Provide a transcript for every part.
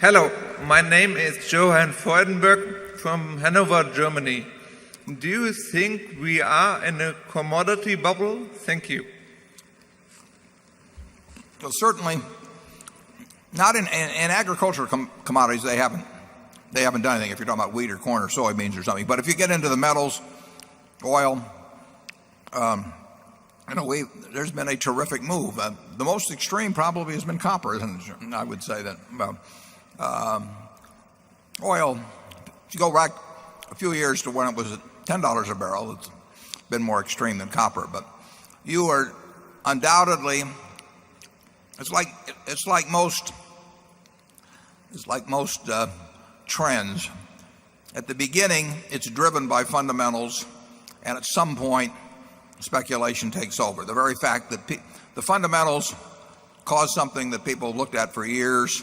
Hello, my name is Johann Freudenberg from Hanover, Germany. Do you think we are in a commodity bubble? Thank you. Well, certainly not in agricultural commodities. They haven't done anything if you're talking about wheat or corn or soybeans or something. But if you get into the metals, oil, there's been a terrific move. The most extreme probably has been copper, and I would say that oil, if you go back a few years to when it was at $10 a barrel, it's been more extreme than copper. But you are undoubtedly, it's like most trends. At the beginning, it's driven by fundamentals, and at some point, speculation takes over. The very fact that the fundamentals cause something that people have looked at for years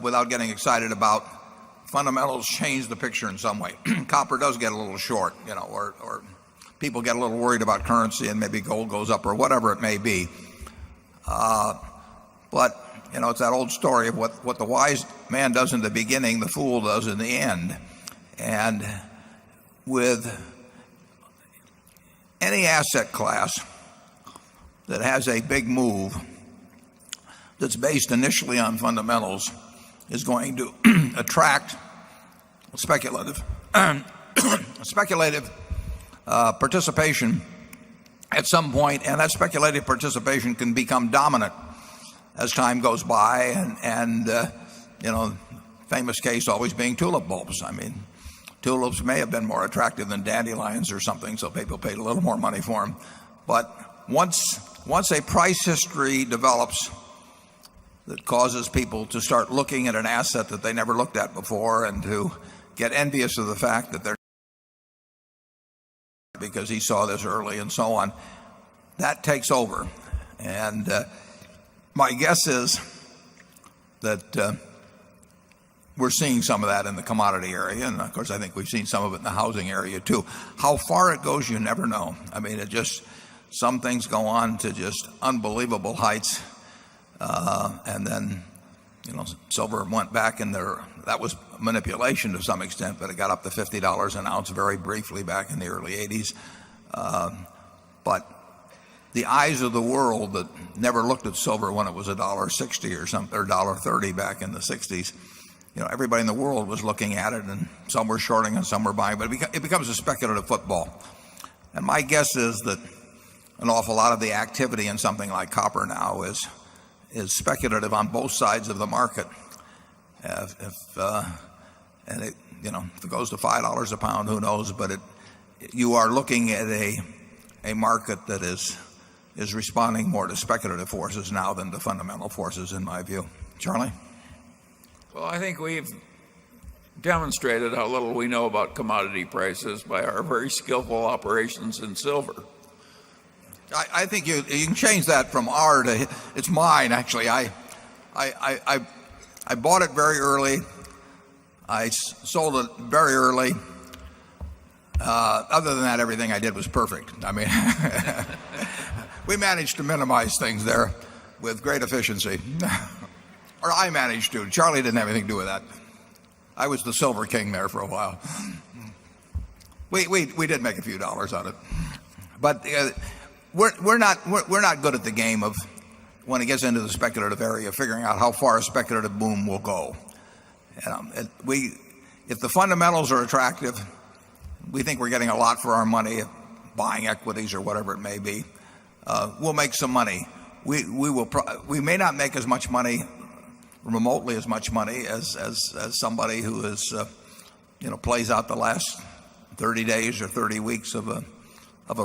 without getting excited about. Fundamentals change the picture in some way. Copper does get a little short, or people get a little worried about currency and maybe gold goes up or whatever it may be. But it's that old story of what the wise man does in the beginning, the fool does in the end. And with any asset class that has a big move that's based initially on fundamentals is going to attract speculative participation at some point, and that speculative participation can become dominant as time goes by, and famous case always being tulip bulbs. I mean, tulips may have been more attractive than dandelions or something, so people paid a little more money for them. But once a price history develops that causes people to start looking at an asset that they never looked at before and to get envious of the fact that they're because he saw this early and so on, that takes over. And my guess is that we're seeing some of that in the commodity area, and of course I think we've seen some of it in the housing area too. How far it goes, you never know. I mean, some things go on to just unbelievable heights, and then silver went back in there. That was manipulation to some extent, but it got up to $50 an ounce very briefly back in the early 80s. But the eyes of the world that never looked at silver when it was $1.60 or something, or $1.30 back in the 60s, everybody in the world was looking at it, and some were shorting and some were buying, but it becomes a speculative football. And my guess is that an awful lot of the activity in something like copper now is speculative on both sides of the market. If it goes to $5 a pound, who knows? But you are looking at a market that is responding more to speculative forces now than to fundamental forces, in my view. Charlie? Well, I think we've demonstrated how little we know about commodity prices by our very skillful operations in silver. I think you can change that from R to it's mine. Actually, I bought it very early. I sold it very early. Other than that, everything I did was perfect. I mean, we managed to minimize things there with great efficiency. Or I managed to. Charlie didn't have anything to do with that. I was the silver king there for a while. We did make a few dollars on it, but we're not good at the game of, when it gets into the speculative area, figuring out how far a speculative boom will go. If the fundamentals are attractive, we think we're getting a lot for our money, buying equities or whatever it may be. We'll make some money. We may not make as much money, remotely as much money as somebody who is plays out the last 30 days or 30 weeks of a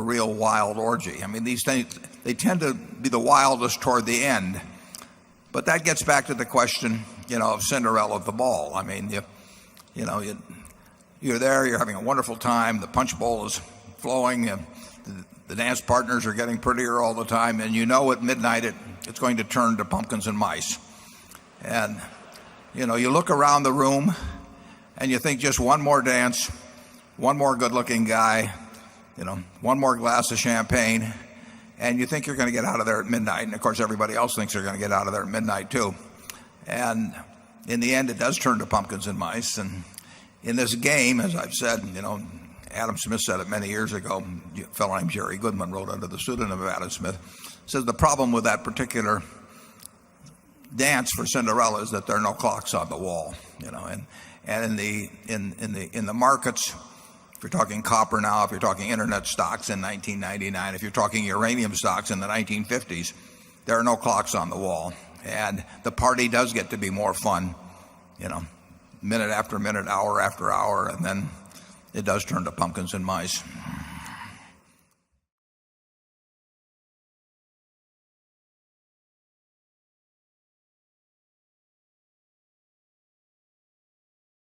real wild orgy. I mean, these things, they tend to be the wildest toward the end. But that gets back to the question, of Cinderella the ball. I mean, you're there, you're having a wonderful time, the punch bowl is flowing, the dance partners are getting prettier all the time, and at midnight it's going to turn to pumpkins and mice. And you look around the room and you think just one more dance, one more good-looking guy, one more glass of champagne, and you think you're going to get out of there at midnight. And of course everybody else thinks they're going to get out of there at midnight too. And in the end, it does turn to pumpkins and mice. And in this game, as I've said, Adam Smith said it many years ago. A fellow named Jerry Goodman wrote under the pseudonym of Adam Smith. Says the problem with that particular dance for Cinderella is that there are no clocks on the wall. And in the markets, if you're talking copper now, if you're talking internet stocks in 1999, if you're talking uranium stocks in the 1950s, there are no clocks on the wall. And the party does get to be more fun, minute after minute, hour after hour, and then it does turn to pumpkins and mice.